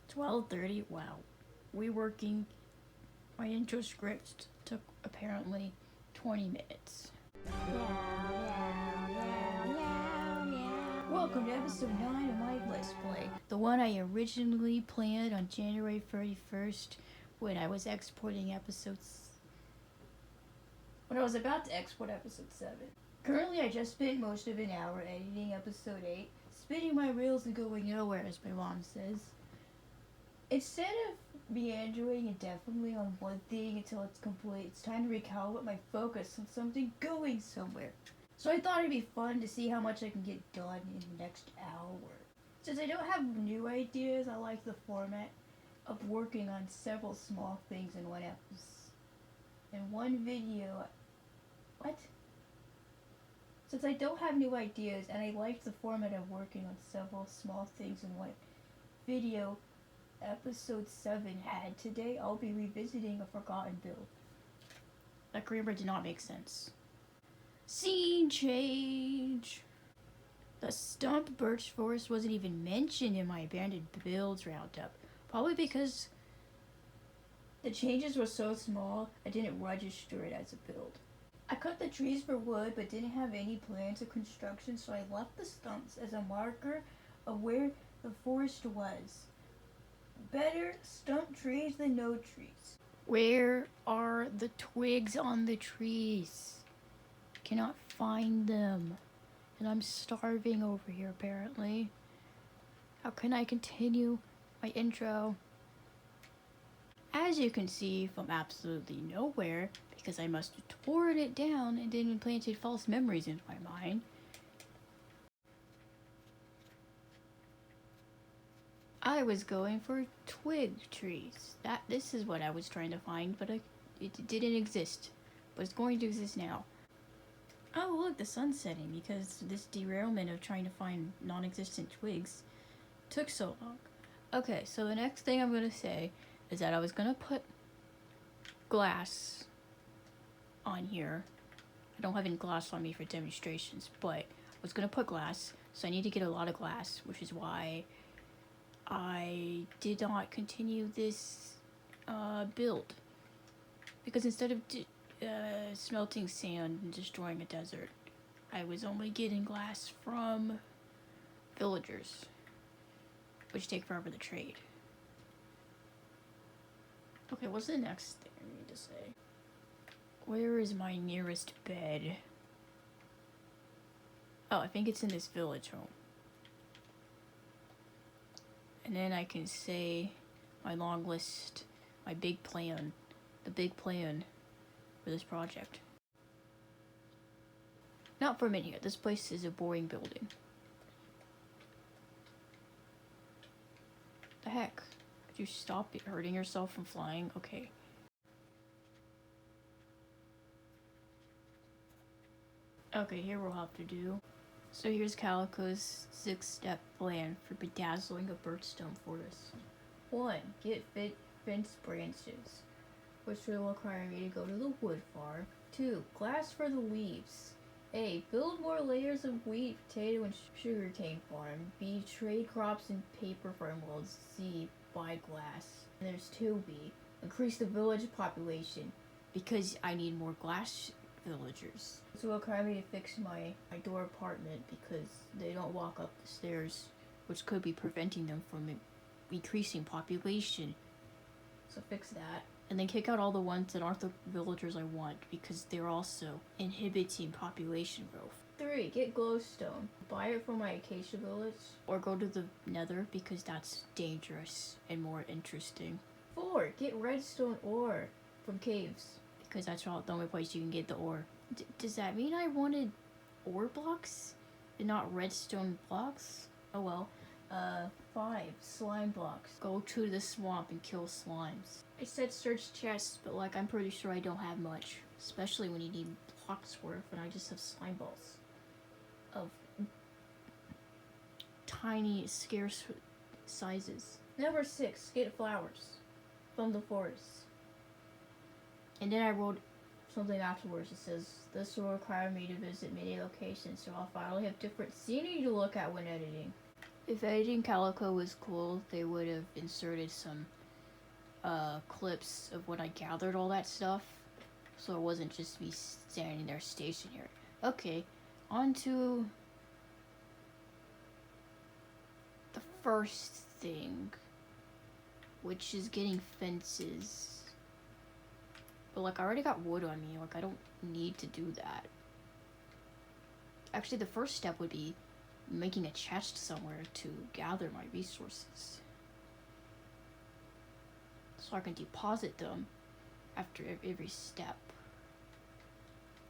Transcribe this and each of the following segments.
12:30. Wow. Reworking my intro script took apparently 20 minutes. Welcome to episode 9 of my Let's Play. The one I originally planned on January 31st when I was exporting episodes. When I was about to export episode 7. Currently, I just spent most of an hour editing episode 8, spinning my reels and going nowhere, as my mom says. Instead of meandering indefinitely on one thing until it's complete, it's time to recalibrate my focus on something going somewhere. So I thought it'd be fun to see how much I can get done in the next hour. Since I don't have new ideas, I like the format of working on several small things in one episode. In one video. Since I don't have new ideas and I like the format of working on several small things in one video, episode 7 had today, I'll be revisiting a forgotten build. That grammar did not make sense. Scene change! The stump birch forest wasn't even mentioned in my abandoned builds roundup. Probably because the changes were so small, I didn't register it as a build. I cut the trees for wood, but didn't have any plans of construction, so I left the stumps as a marker of where the forest was. Better stump trees than no trees. Where are the twigs on the trees? Cannot find them. And I'm starving over here, apparently. How can I continue my intro? As you can see from absolutely nowhere, because I must have torn it down and then implanted false memories into my mind, I was going for twig trees. This is what I was trying to find, but it didn't exist. But it's going to exist now. Oh look, the sun's setting because this derailment of trying to find non-existent twigs took so long. Okay, so the next thing I'm going to say is that I was going to put glass on here. I don't have any glass on me for demonstrations, but I was going to put glass, so I need to get a lot of glass, which is why I did not continue this build. Because instead of smelting sand and destroying a desert, I was only getting glass from villagers, which take forever to trade. Okay, what's the next thing I need to say? Where is my nearest bed? Oh, I think it's in this village home. And then I can say my long list, my big plan, the big plan for this project. Not for a minute here. This place is a boring building. The heck? Could you stop hurting yourself from flying? Okay. Okay, here we'll have to do. So here's Calico's 6-step plan for bedazzling a birch stump forest. 1. Get fence branches, which will require me to go to the wood farm. 2. Glass for the leaves. A. Build more layers of wheat, potato, and sugarcane farm. B. Trade crops and paper for emeralds. C. Buy glass. And there's 2B. Increase the village population, because I need more glass villagers. This will require me to fix my door apartment because they don't walk up the stairs, which could be preventing them from increasing population. So fix that. And then kick out all the ones that aren't the villagers I want because they're also inhibiting population growth. 3. Get glowstone. Buy it from my acacia village. Or go to the nether because that's dangerous and more interesting. 4. Get redstone ore from caves because that's the only place you can get the ore. Does that mean I wanted ore blocks and not redstone blocks? Oh well. 5. Slime blocks. Go to the swamp and kill slimes. I said search chests, but like I'm pretty sure I don't have much. Especially when you need blocks worth and I just have slime balls. Of tiny, scarce sizes. Number 6. Get flowers from the forest. And then I wrote something afterwards that says, this will require me to visit many locations, so I'll finally have different scenery to look at when editing. If editing Calico was cool, they would have inserted some clips of when I gathered all that stuff, so it wasn't just me standing there stationary. Okay, on to the first thing, which is getting fences. But like, I already got wood on me, like I don't need to do that. Actually, the first step would be making a chest somewhere to gather my resources, so I can deposit them after every step.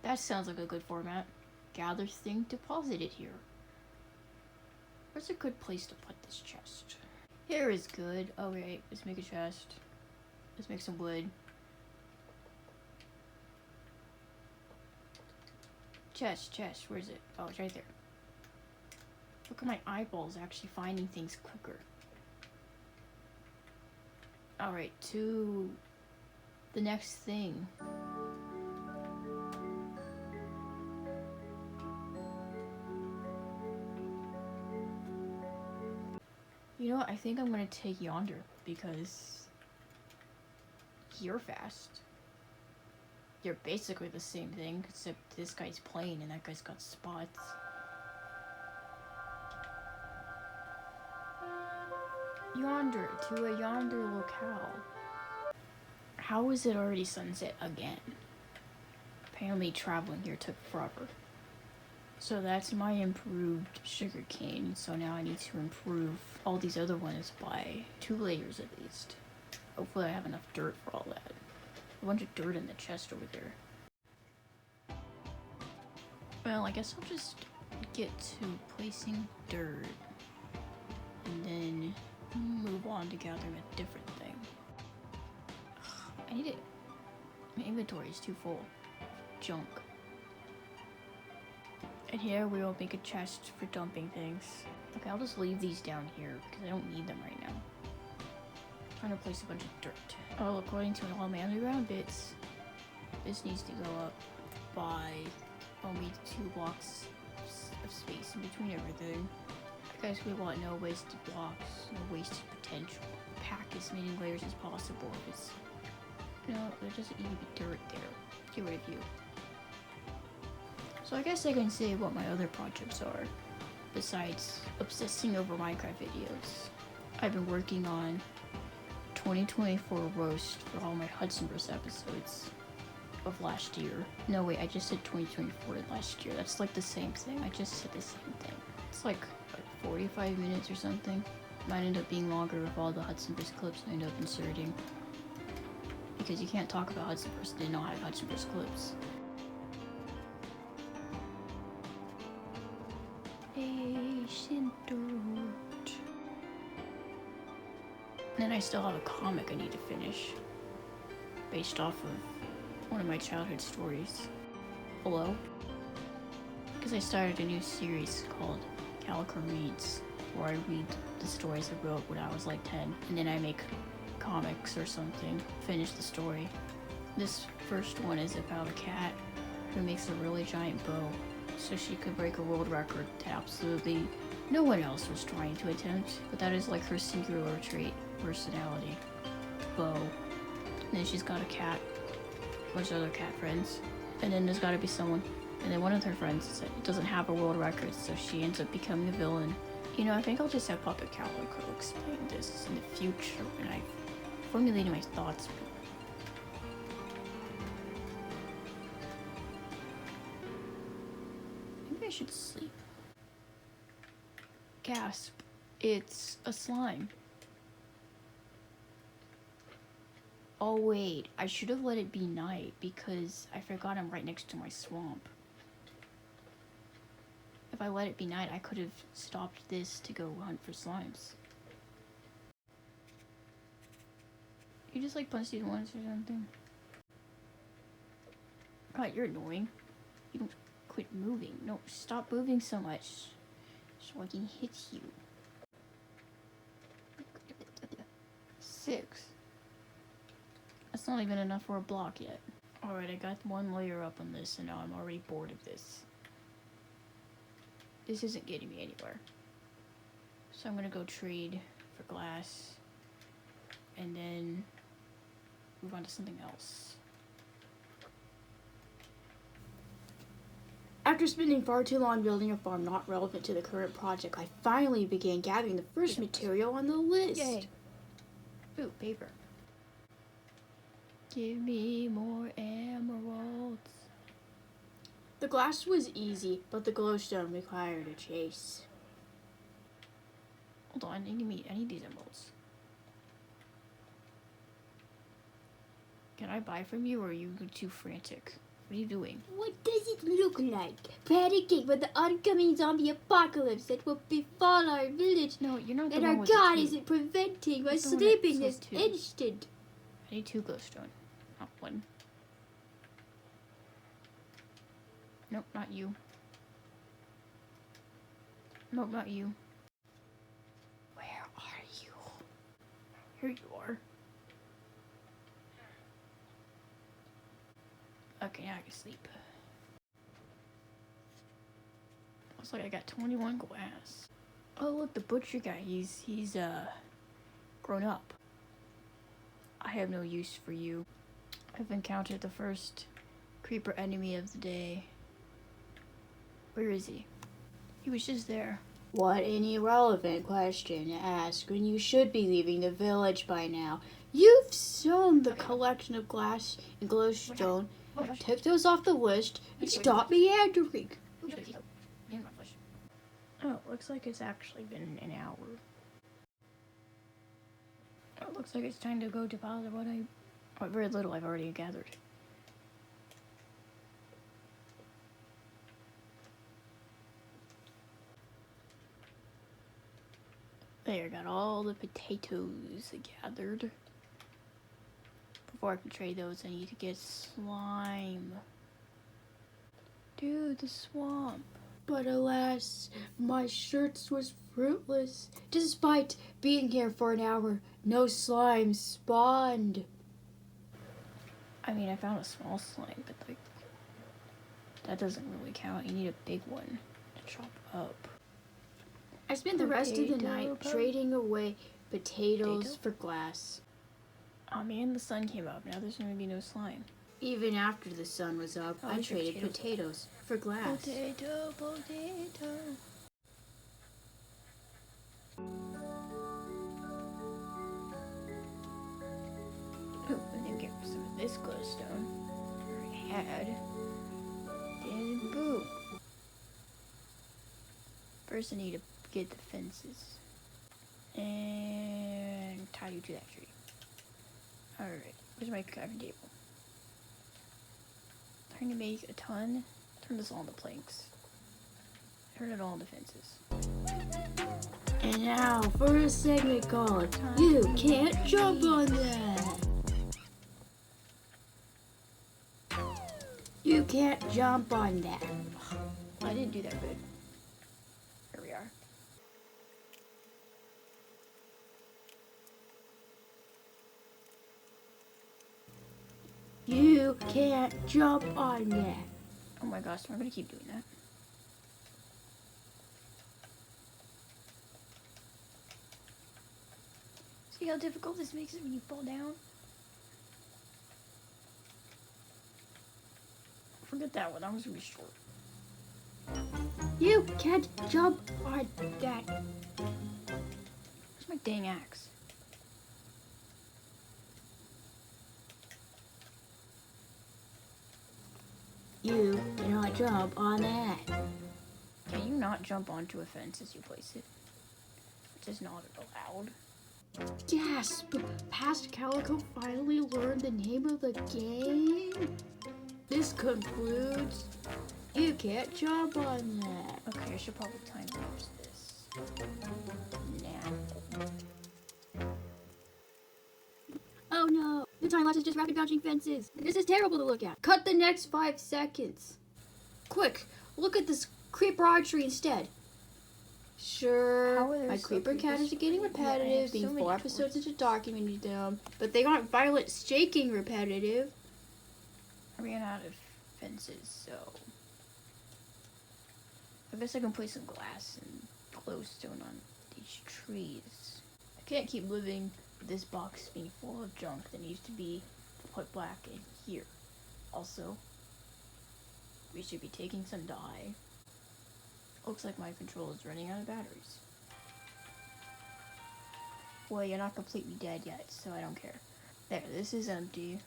That sounds like a good format. Gather thing, deposit it here. Where's a good place to put this chest? Here is good. Okay, let's make a chest. Let's make some wood. Chest, where is it? Oh, it's right there. Look at my eyeballs actually finding things quicker. Alright, to the next thing. You know what? I think I'm gonna take Yonder because you're fast. You're basically the same thing, except this guy's plain and that guy's got spots. Yonder, to a yonder locale. How is it already sunset again? Apparently traveling here took forever. So that's my improved sugarcane, so now I need to improve all these other ones by 2 layers at least. Hopefully I have enough dirt for all that. A bunch of dirt in the chest over there. Well, I guess I'll just get to placing dirt and then move on to gathering a different thing. I need it. My inventory is too full. Junk. And here we will make a chest for dumping things. Okay, I'll just leave these down here because I don't need them right now. I'm trying to place a bunch of dirt. Oh, according to all my underground bits, this needs to go up by only 2 blocks of space in between everything. Guys, we want no wasted blocks, no wasted potential. Pack as many layers as possible. If it's, you know, there doesn't need to be dirt there. Get rid of you. So I guess I can say what my other projects are, besides obsessing over Minecraft videos. I've been working on 2024 roast for all my Hudsonverse episodes of last year. No wait, I just said 2024 last year. That's like the same thing. I just said the same thing. It's like 45 minutes or something. Might end up being longer with all the Hudsonverse clips I end up inserting. Because you can't talk about Hudsonverse and not have Hudsonverse clips. And then I still have a comic I need to finish, based off of one of my childhood stories. Hello? Because I started a new series called Calico Reads, where I read the stories I wrote when I was like 10, and then I make comics or something, finish the story. This first one is about a cat who makes a really giant bow, so she could break a world record that absolutely no one else was trying to attempt, but that is like her singular trait, personality, bow. And then she's got a cat, a bunch of other cat friends, and then there's gotta be someone, and then one of her friends doesn't have a world record, so she ends up becoming a villain. You know, I think I'll just have Puppet Calico explain this in the future when I formulated my thoughts. Maybe I should sleep. Gasp. It's a slime. Oh wait, I should have let it be night because I forgot I'm right next to my swamp. If I let it be night, I could have stopped this to go hunt for slimes. You just like punch these ones or something? God, you're annoying. You don't quit moving. No, stop moving so much so I can hit you. 6. That's not even enough for a block yet. Alright, I got 1 layer up on this and now I'm already bored of this. This isn't getting me anywhere. So I'm gonna go trade for glass and then move on to something else. After spending far too long building a farm not relevant to the current project, I finally began gathering the first material on the list. Yay! Ooh, paper. Give me more emeralds. The glass was easy, but the glowstone required a chase. Hold on, I need these emeralds. Can I buy from you, or are you too frantic? What are you doing? What does it look like? Panicking with the oncoming zombie apocalypse that will befall our village. No, you're not the And one our with god the two. isn't preventing my You're the one that sleeping says this two. instant. I need 2 glowstone, not 1. Nope, not you. Nope, not you. Where are you? Here you are. Okay, now I can sleep. Looks like I got 21 glass. Oh look, the butcher guy, he's grown up. I have no use for you. I've encountered the first creeper enemy of the day. Where is he? He was just there. What an irrelevant question to ask when you should be leaving the village by now. You've sown the collection of glass and glowstone. Take those off the list and stop meandering. Oh, looks like it's actually been an hour. It looks like it's time to go deposit what very little I've already gathered. There, got all the potatoes gathered. Before I can trade those, I need to get slime. Dude, the swamp. But alas, my search was fruitless. Despite being here for an hour, no slime spawned. I mean, I found a small slime, but like, that doesn't really count. You need a big one to chop up. I spent the rest of the Potato night pie. trading away potatoes Potato? for glass. Oh man, the sun came up. Now there's gonna be no slime. Even after the sun was up, Oh, I these are traded potatoes. potatoes for glass. Potato, potato. Oh, and then get some of this glowstone. I had. Then boom. First I need to get the fences. And tie you to that tree. Alright, where's my crafting table? Trying to make a ton. Turn this all into planks. Turn it all into fences. And now for a segment called You Can't Jump on That. You can't jump on that. I didn't do that good. Here we are. You can't jump on that. Oh my gosh, I'm gonna keep doing that. See how difficult this makes it when you fall down? Forget that one, that was gonna be short. You can't jump on that. Where's my dang axe? You cannot jump on that. Can you not jump onto a fence as you place it? It's just not allowed. Gasp! Past Calico finally learned the name of the game? This concludes You Can't Jump on That. Okay, I should probably time lapse this. Now. Oh no! The time lapse is just rapid dodging fences. This is terrible to look at. Cut the next 5 seconds. Quick, look at this creeper archery instead. How Sure, are there my so creeper many encounters are getting Yeah, I have repetitive, so being many 4 episodes choices. into documenting them, but they aren't violent shaking repetitive. I ran out of fences, so I guess I can place some glass and glowstone on each these trees. I can't keep living with this box being full of junk that needs to be put back in here. Also, we should be taking some dye. Looks like my controller is running out of batteries. Well, you're not completely dead yet, so I don't care. There, this is empty.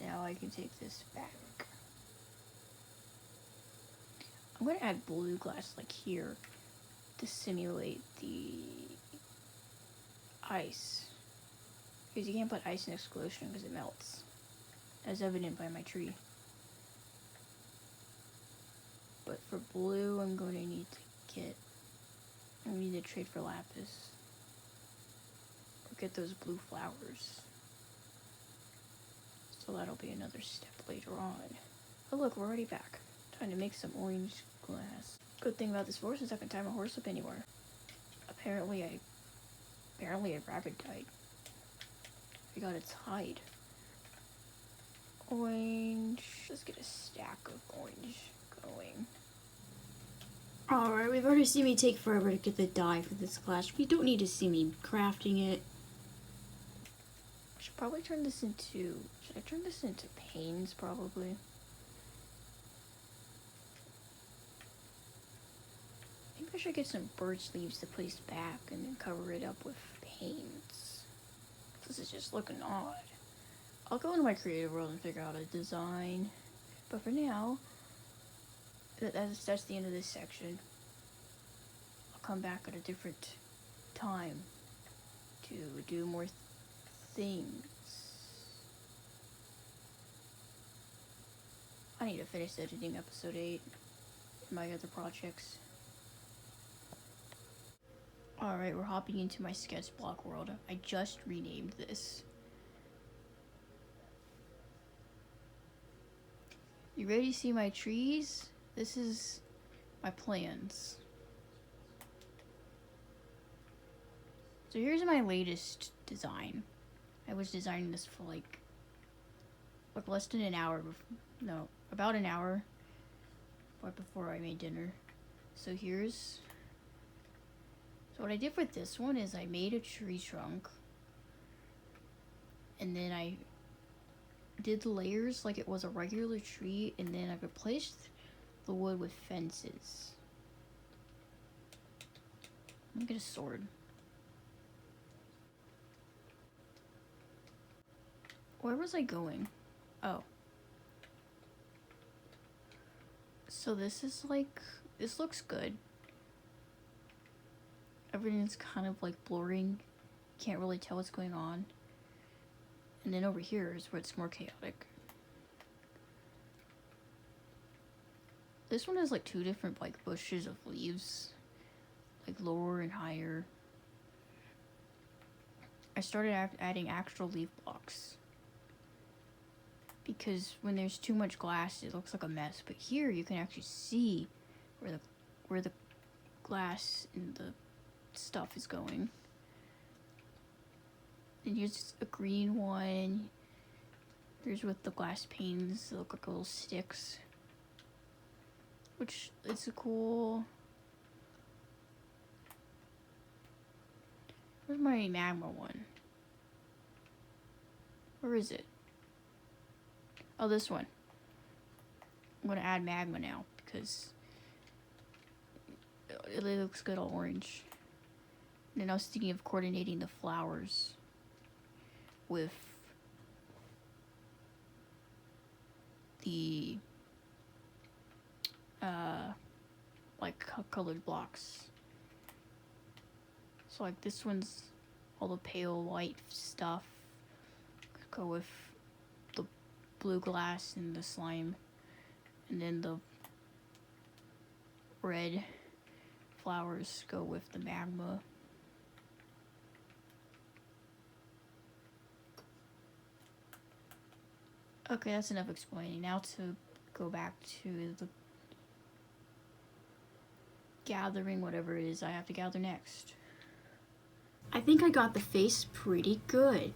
Now I can take this back. I'm gonna add blue glass like here to simulate the ice. Because you can't put ice next to ocean because it melts. As evident by my tree. But for blue, I'm going to need to trade for lapis. Or get those blue flowers. So that'll be another step later on. Oh look, we're already back. Trying to make some orange glass. Good thing about this forest is I can tie my horse up anywhere. Apparently a rabbit died. I got its hide. Orange. Let's get a stack of orange going. Alright, we've already seen me take forever to get the dye for this glass. We don't need to see me crafting it. I should probably turn this into... Should I turn this into panes, probably? Maybe I should get some birch leaves to place back and then cover it up with paints. This is just looking odd. I'll go into my creative world and figure out a design. But for now, that's the end of this section. I'll come back at a different time to do more things. I need to finish editing episode 8 and my other projects. Alright, we're hopping into my sketch block world. I just renamed this. You ready to see my trees? This is my plans. So here's my latest design. I was designing this for like less than an hour. No, about an hour. Right before I made dinner. So what I did with this one is I made a tree trunk. And then I did the layers like it was a regular tree, and then I replaced the wood with fences. Let me get a sword. Where was I going? Oh. So this looks good. Everything's kind of like blurring. Can't really tell what's going on. And then over here is where it's more chaotic. This one has like two different like bushes of leaves. Like lower and higher. I started adding extra leaf blocks. Because when there's too much glass, it looks like a mess. But here you can actually see where the glass and the stuff is going. And here's a green one. There's with the glass panes that look like little sticks. Which is a cool... Where's my magma one? Where is it? Oh, this one. I'm gonna add magma now because it looks good all orange. And then I was thinking of coordinating the flowers with the like colored blocks. So like this one's all the pale white stuff. Go with the blue glass and the slime, and then the red flowers go with the magma. Okay, that's enough explaining. Now to go back to the gathering whatever it is I have to gather next. I think I got the face pretty good.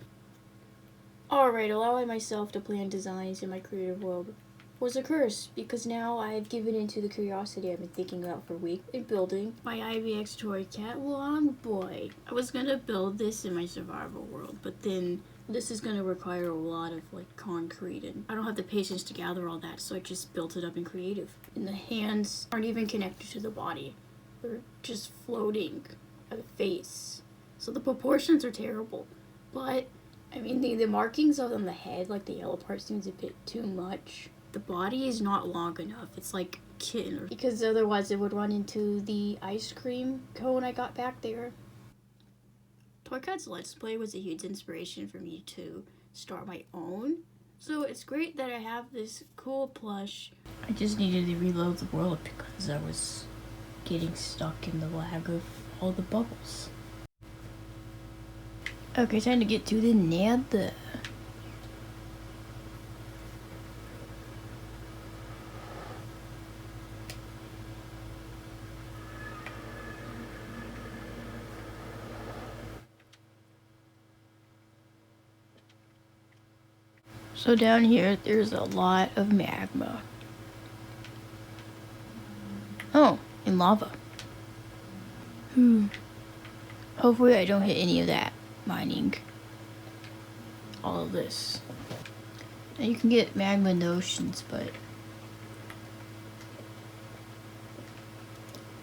Alright, allowing myself to plan designs in my creative world was a curse, because now I've given into the curiosity I've been thinking about for weeks in building my IVX toy cat Longboy. I was gonna build this in my survival world, but then this is gonna require a lot of like concrete, and I don't have the patience to gather all that, so I just built it up in creative. And the hands aren't even connected to the body. They're just floating at the face. So the proportions are terrible. But, I mean, the markings on the head, like the yellow part, seems a bit too much. The body is not long enough. It's like kitten. Because otherwise it would run into the ice cream cone I got back there. Toy Cat's Let's Play was a huge inspiration for me to start my own. So it's great that I have this cool plush. I just needed to reload the world because I was getting stuck in the lag of all the bubbles. Okay, time to get to the nether. So down here, there's a lot of magma. Oh, and lava. Hopefully I don't hit any of that mining all of this. Now you can get magma in the oceans, but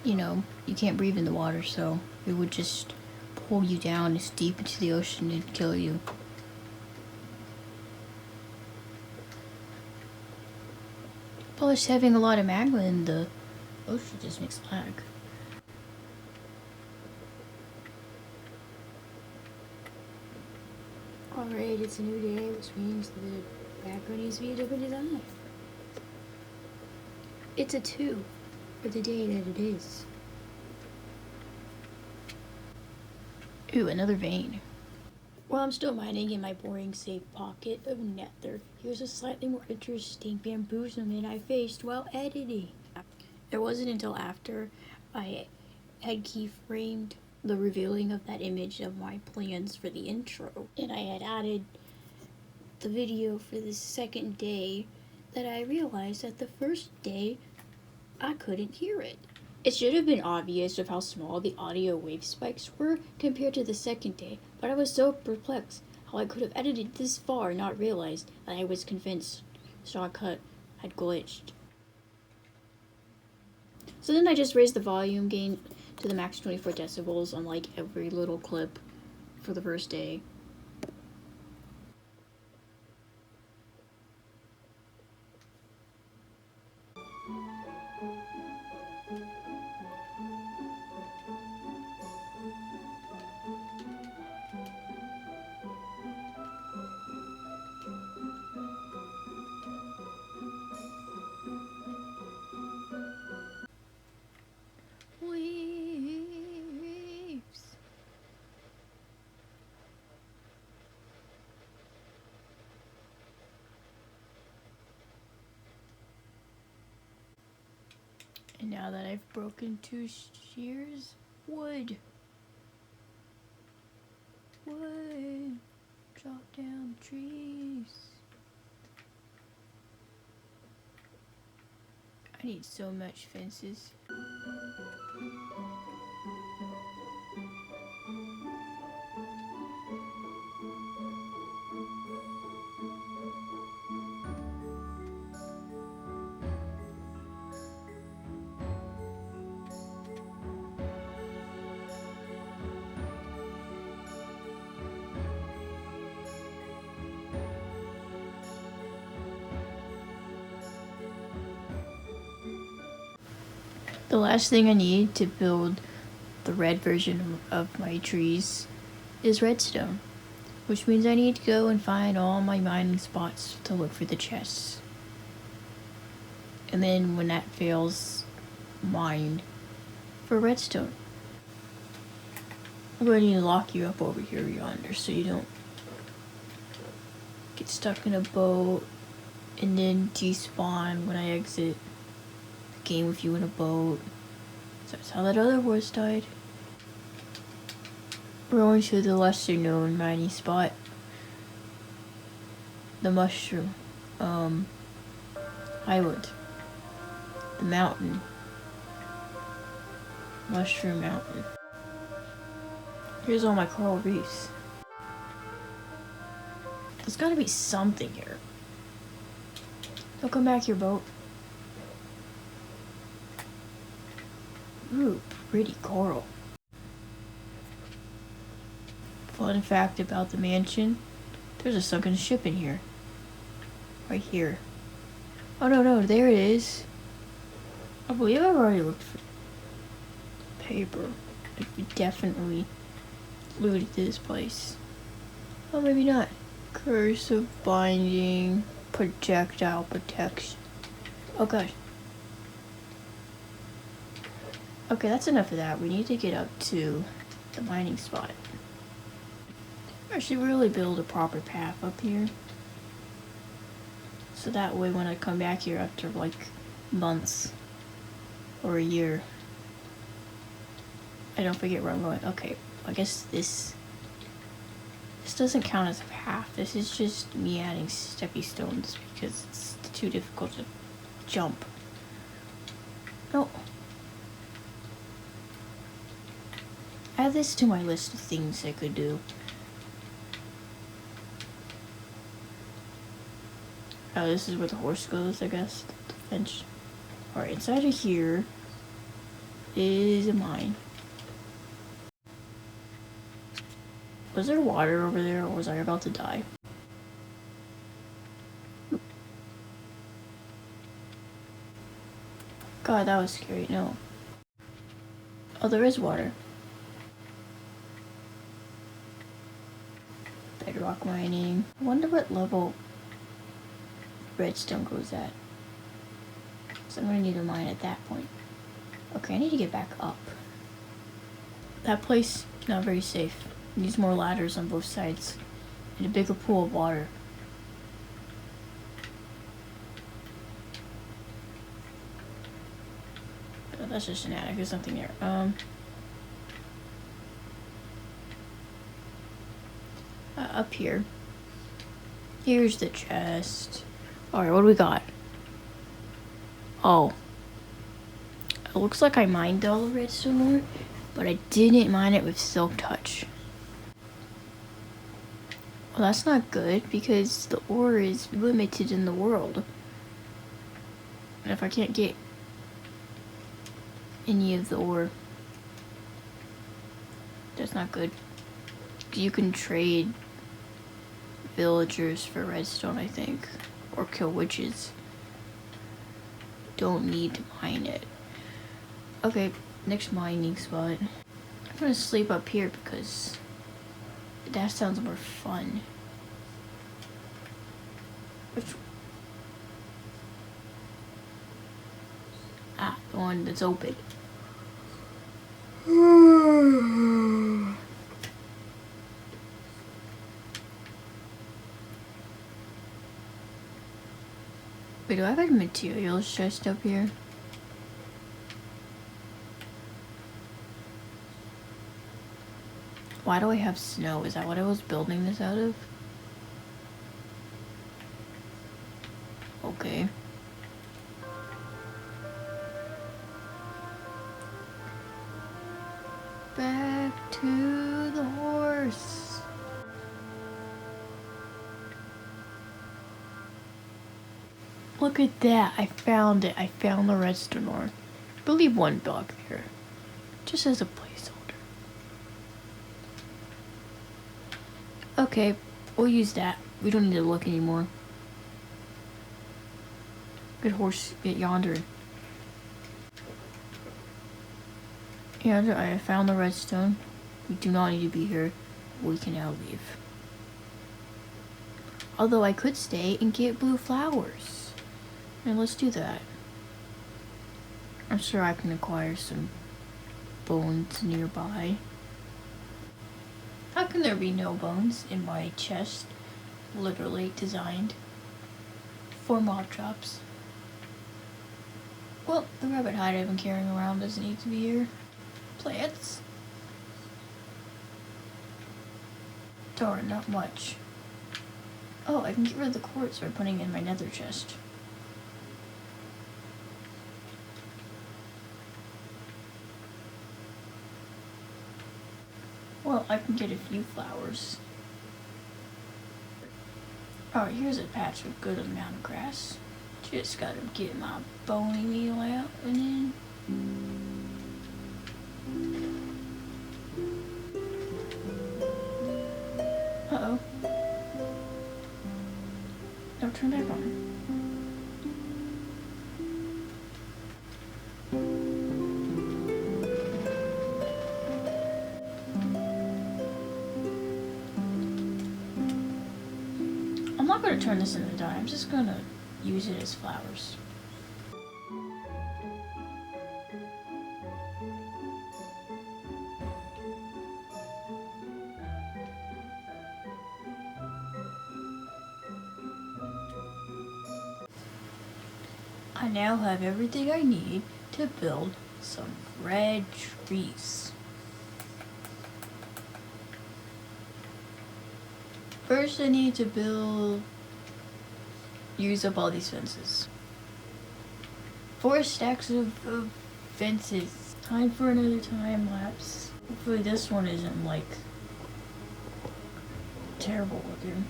you know, you can't breathe in the water, so it would just pull you down as deep into the ocean and kill you. Plus, having a lot of magma in the ocean just makes lag. Alright, it's a new day, which means the background needs to be a different design. It's a 2 for the day that it is. Ooh, another vein. While I'm still mining in my boring safe pocket of nether, here's a slightly more interesting bamboozlement I faced while editing. It wasn't until after I had keyframed the revealing of that image of my plans for the intro, and I had added the video for the second day, that I realized that the first day I couldn't hear it. It should have been obvious of how small the audio wave spikes were compared to the second day, but I was so perplexed how I could have edited this far and not realized that I was convinced Shortcut had glitched. So then I just raised the volume gain to the max 24 decibels on like every little clip for the first day. Waves. And now that I've broken 2 shears, wood. Wood. Chop down trees. I need so much fences. The last thing I need to build the red version of my trees is redstone, which means I need to go and find all my mining spots to look for the chests. And then when that fails, mine for redstone. I'm going to need to lock you up over here yonder so you don't get stuck in a boat and then despawn when I exit game with you in a boat. So that's how that other horse died. We're going to the lesser known mining spot. The mushroom. Island. The mountain. Mushroom Mountain. Here's all my coral reefs. There's gotta be something here. Don't come back here, boat. Ooh, pretty coral. Fun fact about the mansion. There's a sunken ship in here. Right here. Oh no, there it is. I believe I've already looked for paper. We definitely looted this place. Oh, maybe not. Cursive binding, projectile protection. Oh god. Okay, that's enough of that. We need to get up to the mining spot. I should really build a proper path up here. So that way when I come back here after like months or a year, I don't forget where I'm going. Okay, I guess this doesn't count as a path. This is just me adding steppy stones because it's too difficult to jump. No. Add this to my list of things I could do. Oh, this is where the horse goes, I guess. The bench. Alright, inside of here is a mine. Was there water over there, or was I about to die? God, that was scary. No. Oh, there is water. Bedrock mining. I wonder what level redstone goes at. So I'm gonna need to mine at that point. Okay, I need to get back up. That place, not very safe. It needs more ladders on both sides. And a bigger pool of water. Oh, that's just an attic. There's nothing there. Up here. Here's the chest. Alright, what do we got? Oh. It looks like I mined all the redstone ore, but I didn't mine it with silk touch. Well, that's not good because the ore is limited in the world. And if I can't get any of the ore, that's not good. You can trade villagers for redstone, I think, or kill witches. Don't need to mine it. Okay, next mining spot. I'm gonna sleep up here because that sounds more fun. The one that's open. Wait, do I have a materials chest up here? Why do I have snow? Is that what I was building this out of? Okay. Back to the horse. Look at that. I found it. I found the redstone ore. I believe one block there. Just as a placeholder. Okay, we'll use that. We don't need to look anymore. Good horse, get yonder. And I found the redstone. We do not need to be here. We can now leave. Although I could stay and get blue flowers. And let's do that. I'm sure I can acquire some bones nearby. How can there be no bones in my chest? Literally designed for mob traps. Well, the rabbit hide I've been carrying around doesn't need to be here. Plants. Darn, not much. Oh, I can get rid of the quartz by putting it in my nether chest. Well, I can get a few flowers. Alright, here's a patch of good amount of grass. Just gotta get my boning meal out and then... Uh-oh. Don't turn back on. I'm not gonna turn this into dye, I'm just gonna use it as flowers. I now have everything I need to build some red trees. First I need to use up all these fences. 4 stacks of fences. Time for another time lapse. Hopefully this one isn't like terrible looking.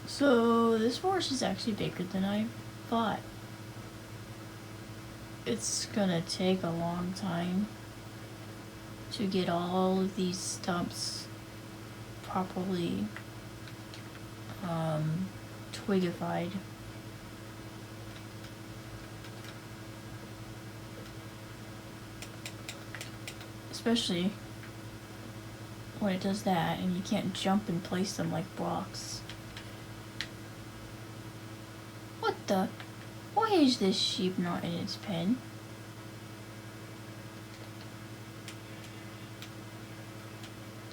So this forest is actually bigger than I thought. It's gonna take a long time to get all of these stumps properly twigified. Especially when it does that and you can't jump and place them like blocks. What the? Why is this sheep not in its pen?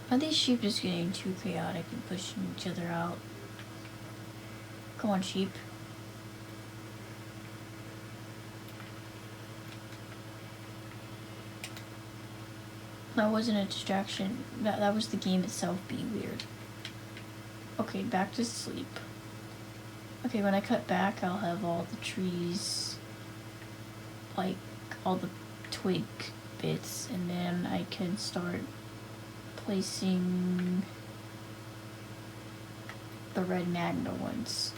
Are these sheep just getting too chaotic and pushing each other out? Come on, sheep. That wasn't a distraction. That was the game itself being weird. Okay, back to sleep. Okay, when I cut back, I'll have all the trees, like all the twig bits, and then I can start placing the red magna ones.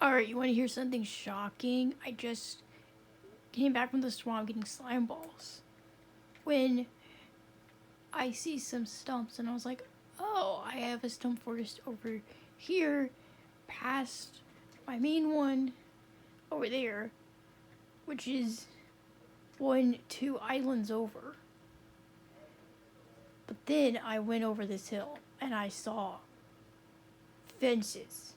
Alright, you want to hear something shocking? I just came back from the swamp getting slime balls. When I see some stumps and I was like, oh, I have a stump forest over here past my main one over there, which is 2 islands over. But then I went over this hill and I saw fences.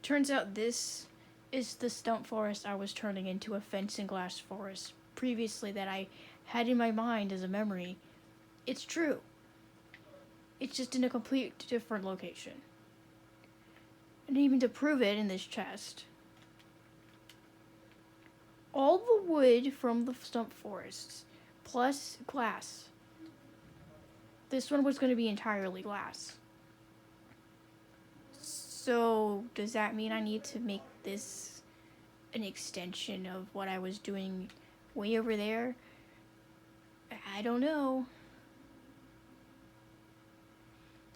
Turns out this is the stump forest I was turning into a fence and glass forest previously that I had in my mind as a memory. It's true. It's just in a complete different location. And even to prove it in this chest, all the wood from the stump forests plus glass. This one was going to be entirely glass. So does that mean I need to make this an extension of what I was doing way over there? I don't know.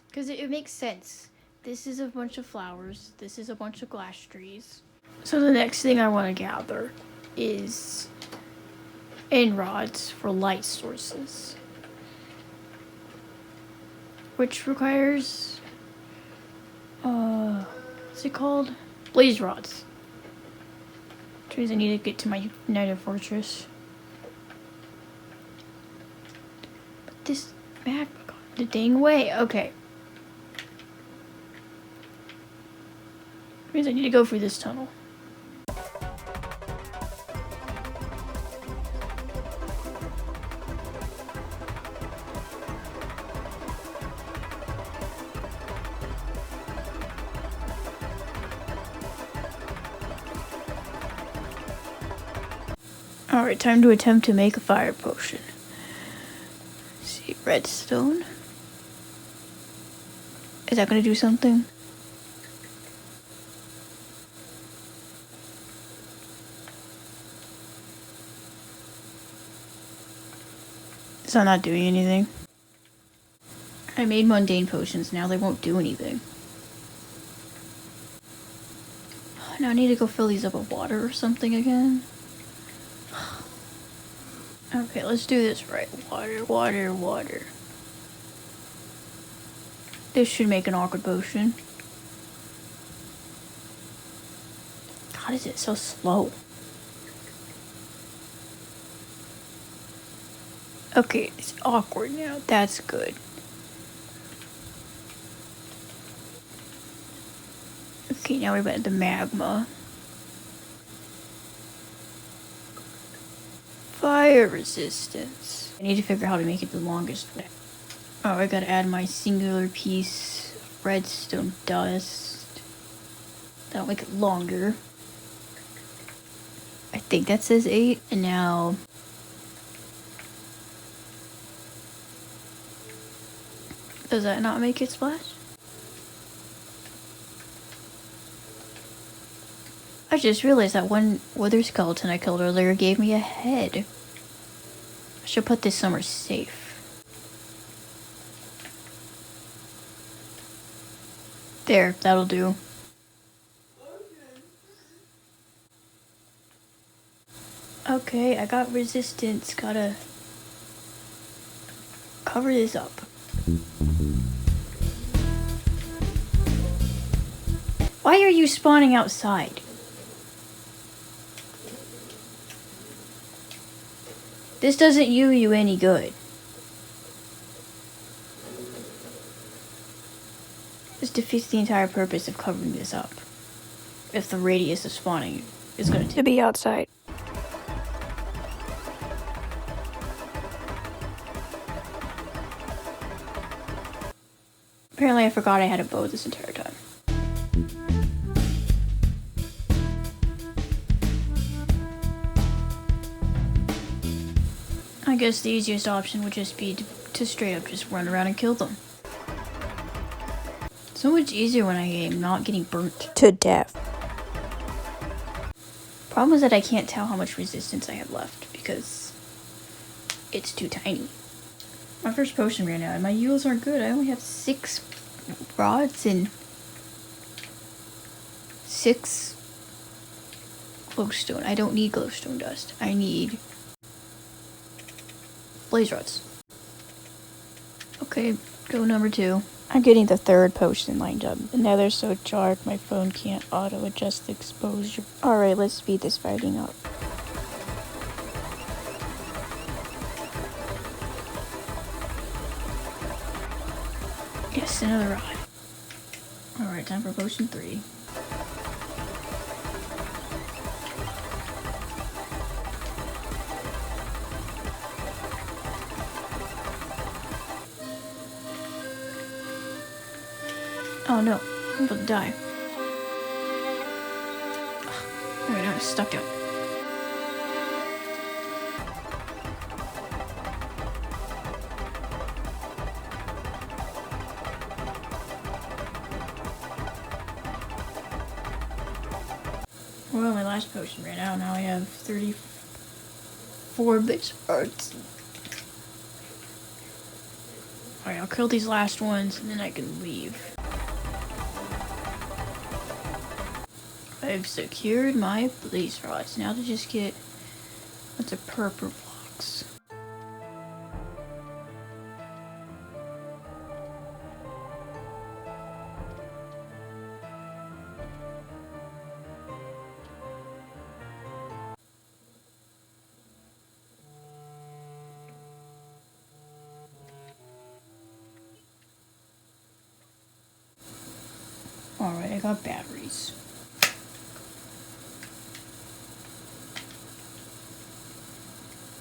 Because it makes sense. This is a bunch of flowers. This is a bunch of glass trees. So the next thing I want to gather is end rods for light sources. Which requires, what's it called? Blaze rods. Which means I need to get to my nether fortress. But this map got the dang way. Okay. Means I need to go through this tunnel. Alright, time to attempt to make a fire potion. Let's see, redstone. Is that gonna do something? Is that not doing anything? I made mundane potions, now they won't do anything. Now I need to go fill these up with water or something again. Okay, let's do this right. Water, water, water. This should make an awkward potion. God, is it so slow? Okay, it's awkward now. That's good. Okay, now we're about the magma. Fire resistance. I need to figure out how to make it the longest way. Oh, I gotta add my singular piece of redstone dust. That'll make it longer. I think that says 8. And now... does that not make it splash? I just realized that one wither skeleton I killed earlier gave me a head. I should put this somewhere safe. There, that'll do. Okay, I got resistance. Gotta cover this up. Why are you spawning outside? This doesn't do you any good. This defeats the entire purpose of covering this up. If the radius of spawning is going to be outside. Apparently I forgot I had a bow this entire time. I guess the easiest option would just be to straight up just run around and kill them. So much easier when I am not getting burnt to death. Problem is that I can't tell how much resistance I have left because it's too tiny. My first potion ran out and my yields aren't good. I only have 6 rods and 6 glowstone. I don't need glowstone dust. I need blaze rods. Okay, go number 2. I'm getting the 3rd potion lined up. The nether's so dark my phone can't auto-adjust the exposure. Alright, let's speed this fighting up. Yes, another rod. Alright, time for potion 3. Oh no, I'm about to die. Alright, I'm stuck out. Well, my last potion ran out. Now I have 34 bits parts. Alright, I'll kill these last ones and then I can leave. I've secured my blaze rods. Now to just get lots of purple blocks. Alright, I got batteries.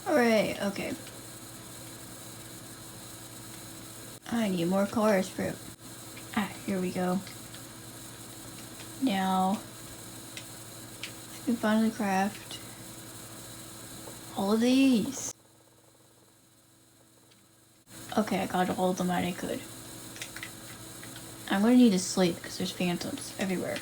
Alright, okay. I need more colors for it. Here we go. Now, I can finally craft all of these. Okay, I got all of them that I could. I'm gonna need a slate because there's phantoms everywhere.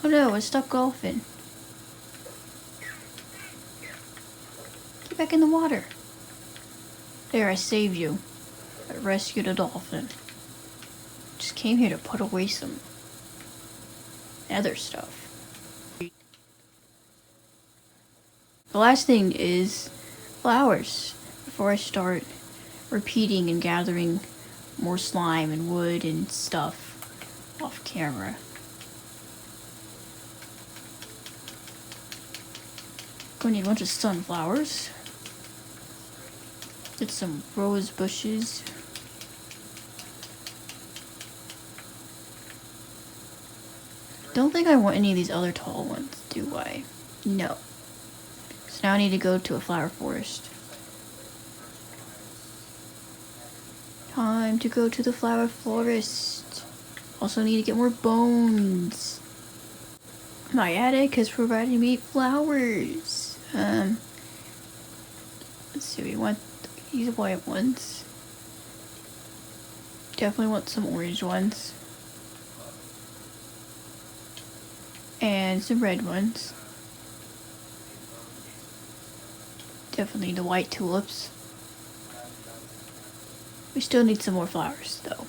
Oh no, I stuck golfing. Get back in the water. There, I saved you. I rescued a dolphin. Just came here to put away some other stuff. The last thing is flowers. Before I start repeating and gathering more slime and wood and stuff off camera. Gonna need a bunch of sunflowers. Get some rose bushes. Don't think I want any of these other tall ones, do I? No. So now I need to go to a flower forest. Time to go to the flower forest. Also need to get more bones. My attic has provided me flowers. Let's see, we want these white ones. Definitely want some orange ones. And some red ones. Definitely the white tulips. We still need some more flowers though.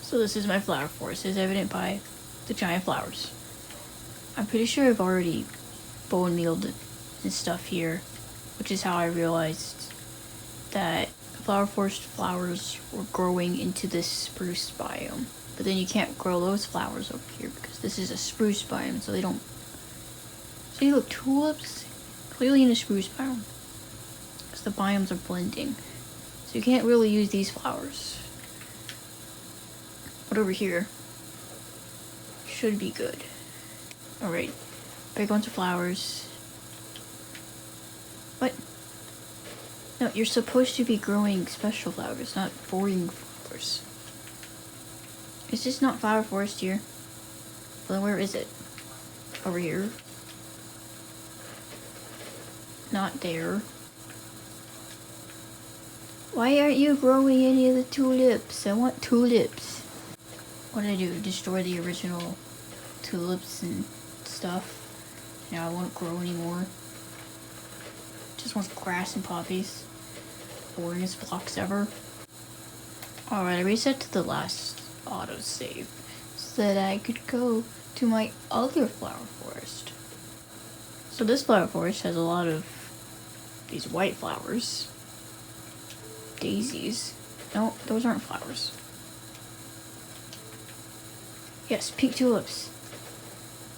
So this is my flower forest, as evident by the giant flowers. I'm pretty sure I've already bone mealed and stuff here, which is how I realized that flower forest flowers were growing into this spruce biome. But then you can't grow those flowers over here because this is a spruce biome, so they don't. See, look, tulips clearly in a spruce biome because the biomes are blending. So you can't really use these flowers. But over here should be good. Alright, big bunch of flowers. What? No, you're supposed to be growing special flowers, not boring flowers. Is this not flower forest here? Well, then where is it? Over here? not there. Why aren't you growing any of the tulips? I want tulips. What did I do? Destroy the original tulips and stuff. Now I won't grow anymore. Just wants grass and poppies. Boringest blocks ever. Alright, I reset to the last autosave so that I could go to my other flower forest. So this flower forest has a lot of these white flowers. Daisies. No, those aren't flowers. Yes, pink tulips.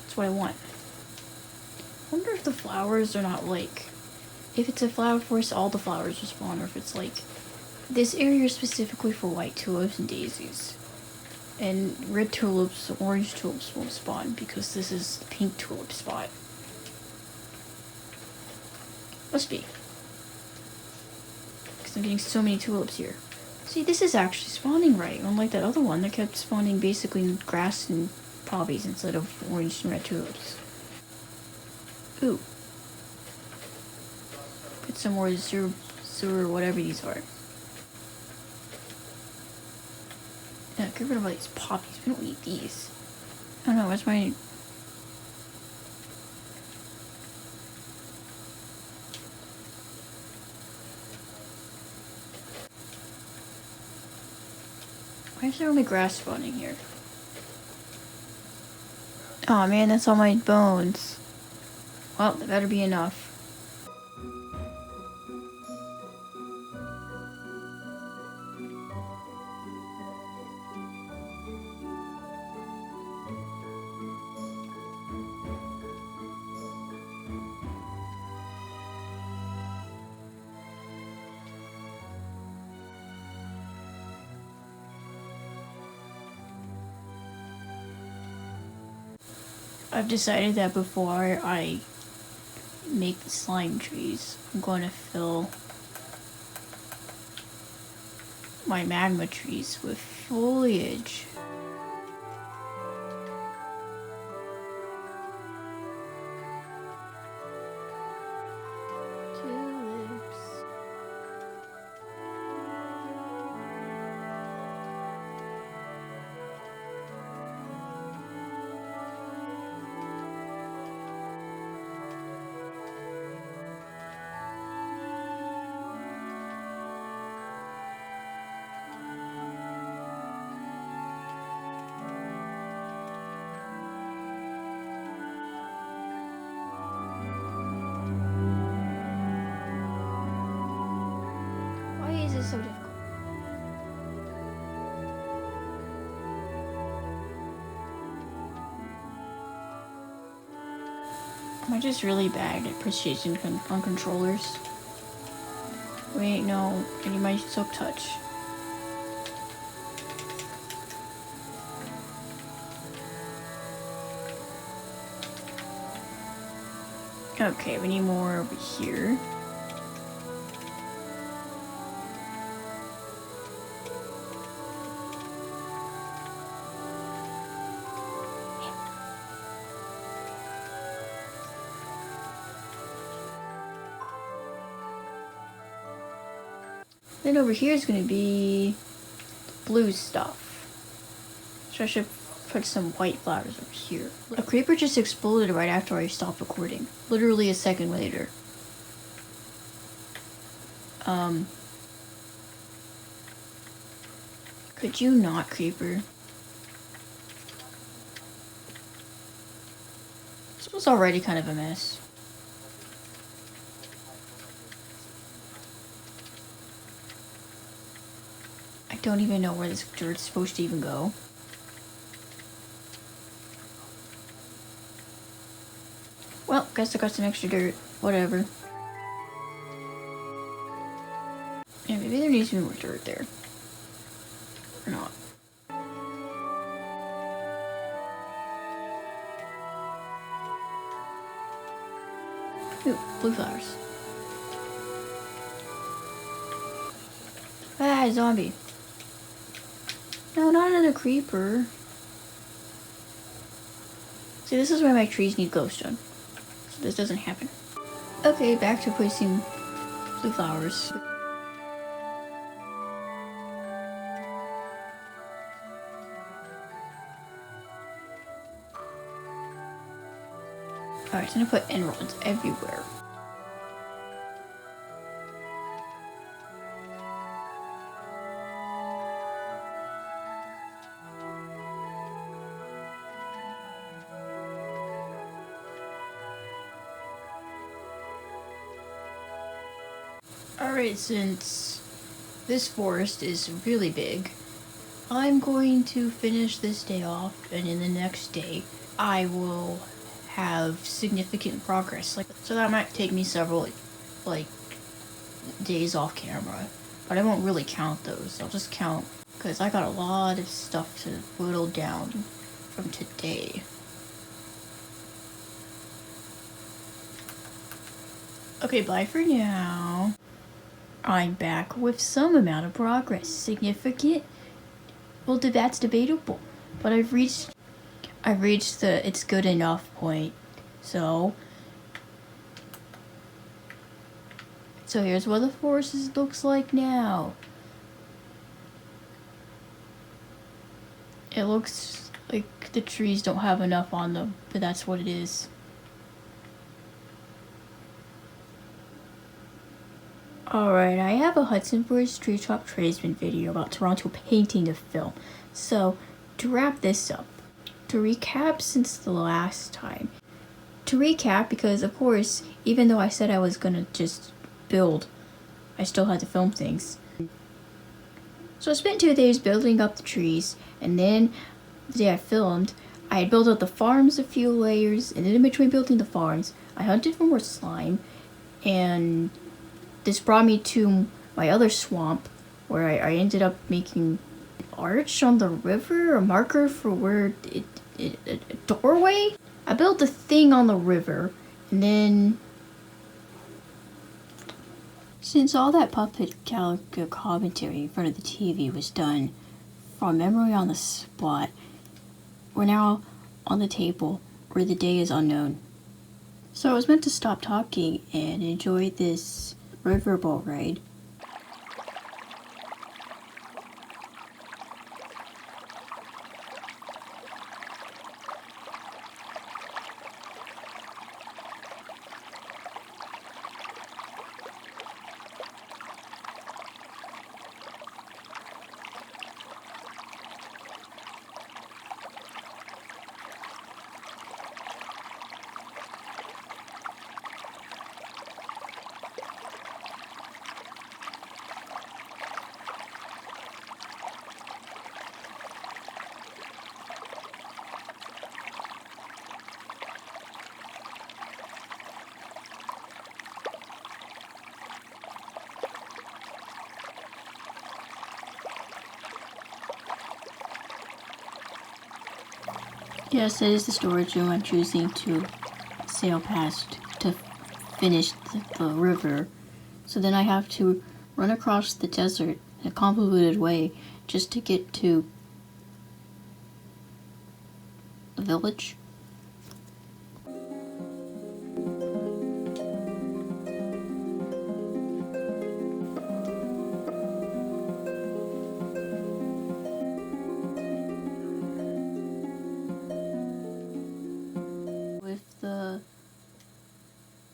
That's what I want. I wonder if the flowers are not like... If it's a flower forest, all the flowers will spawn, or if it's like... This area is specifically for white tulips and daisies. And red tulips, orange tulips won't spawn because this is the pink tulip spot. Must be. Because I'm getting so many tulips here. See, this is actually spawning right, unlike that other one that kept spawning basically grass and poppies instead of orange and red tulips. Ooh. Put some more sewer, whatever these are. Yeah, get rid of all these poppies. We don't need these. Oh no, where's my... Why is there only grass spawning here? Aw man, that's all my bones. Well, that better be enough. I've decided that before I make the slime trees, I'm going to fill my magma trees with foliage. So difficult. Am I just really bad at precision on controllers? Wait, no, I need my silk touch. Okay, we need more over here. Then over here is going to be blue stuff. So I should put some white flowers over here. A creeper just exploded right after I stopped recording. Literally a second later. Could you not, creeper? This was already kind of a mess. I don't even know where this dirt's supposed to even go. Well, guess I got some extra dirt. Whatever. Yeah, maybe there needs to be more dirt there. Or not. Ooh, blue flowers. Ah, zombie. No, not another creeper. See, this is why my trees need glowstone. So this doesn't happen. Okay, back to placing blue flowers. Alright, so I'm gonna put emeralds everywhere. Alright, since this forest is really big, I'm going to finish this day off, and in the next day, I will have significant progress. So that might take me several, days off camera, but I won't really count those. I'll just count because I got a lot of stuff to whittle down from today. Okay, bye for now. I'm back with some amount of progress. Significant? Well, that's debatable. But I've reached the it's good enough point. So here's what the forest looks like now. It looks like the trees don't have enough on them, but that's what it is. Alright, I have a Hudsonverse tree top tradesman video about Toronto painting the film. So, to wrap this up, to recap since the last time. To recap, because of course, even though I said I was gonna just build, I still had to film things. So I spent 2 days building up the trees, and then the day I filmed, I had built up the farms a few layers, and then in between building the farms, I hunted for more slime, and this brought me to my other swamp, where I ended up making arch on the river, a marker for where a doorway? I built a thing on the river, and then since all that puppet calico commentary in front of the TV was done from memory on the spot, we're now on the table where the day is unknown. So I was meant to stop talking and enjoy this riverboat ride. Yes, that is the storage room I'm choosing to sail past to finish the river. So then I have to run across the desert in a convoluted way just to get to the village.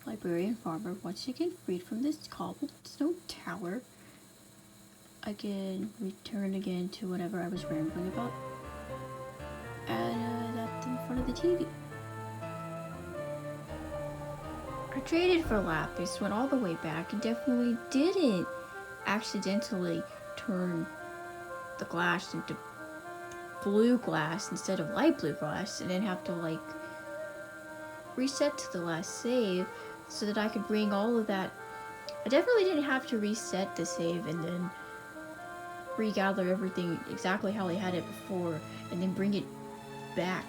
Librarian farmer, once you get freed from this cobblestone tower, I can return again to whatever I was rambling about. And that's in front of the TV. I traded for lapis, went all the way back, and definitely didn't accidentally turn the glass into blue glass instead of light blue glass, and then have to reset to the last save so that I could bring all of that. I definitely didn't have to reset the save and then regather everything exactly how I had it before and then bring it back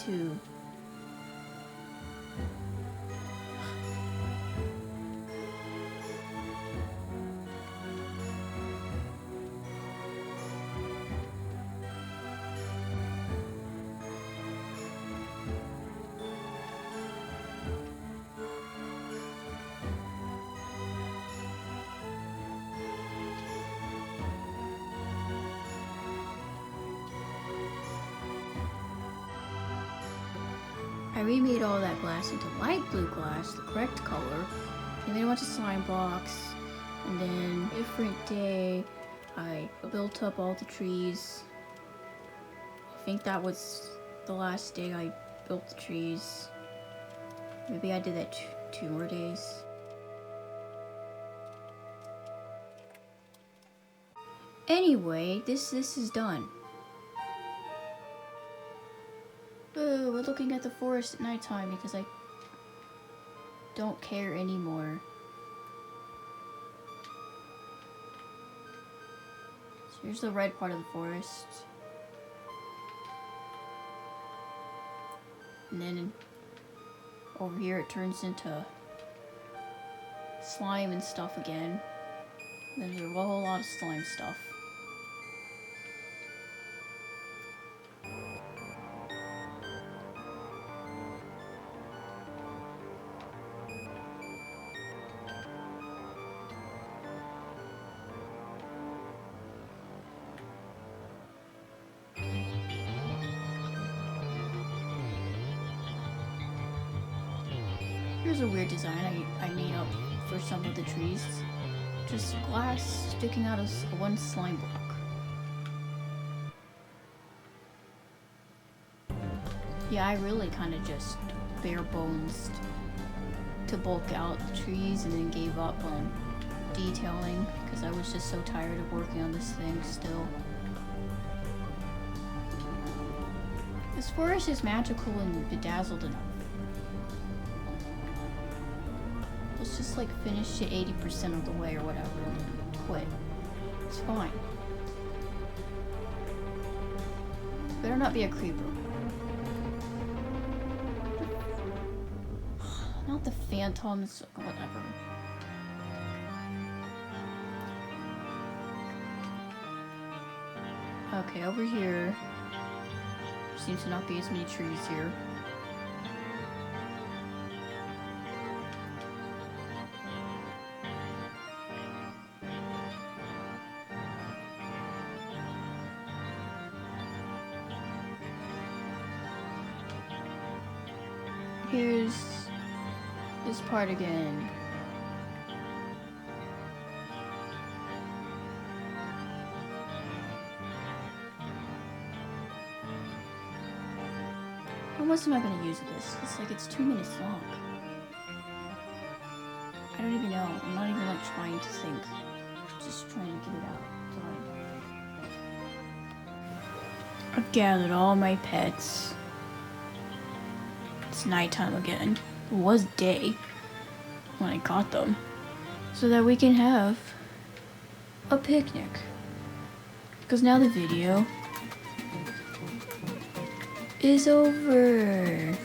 to I remade all that glass into light blue glass, the correct color. And then I went to slime blocks. And then different day, I built up all the trees. I think that was the last day I built the trees. Maybe I did that 2 more days. Anyway, this is done. Boo, we're looking at the forest at nighttime because I don't care anymore. So here's the red part of the forest. And then over here it turns into slime and stuff again. And then there's a whole lot of slime stuff. Here's a weird design I made up for some of the trees. Just glass sticking out of one slime block. Yeah, I really kind of just bare bones to bulk out the trees and then gave up on detailing because I was just so tired of working on this thing still. This forest is magical and bedazzled enough. Let's just like finish it 80% of the way or whatever and then quit. It's fine. Better not be a creeper. Not the phantoms, whatever. Okay, over here. There seems to not be as many trees here. Here's this part again. How much am I gonna use this? It's like it's 2 minutes long. I don't even know. I'm not even like trying to think. Just trying to get it out. Done. I've gathered all my pets. It's nighttime again. It was day when I got them. So that we can have a picnic. Because now the video is over.